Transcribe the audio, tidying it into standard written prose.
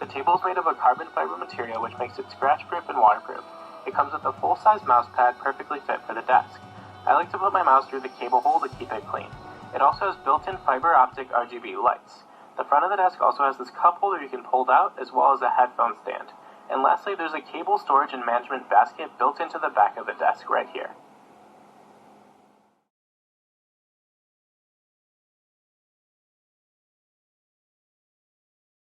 table is made of a carbon fiber material which makes it scratch-proof and waterproof. It comes with a full-size mouse pad perfectly fit for the desk. I like to put my mouse through the cable hole to keep it clean. It also has built-in fiber optic RGB lights. The front of the desk also has this cup holder you can pull out, as well as a headphone stand. And lastly, there's a cable storage and management basket built into the back of the desk right here.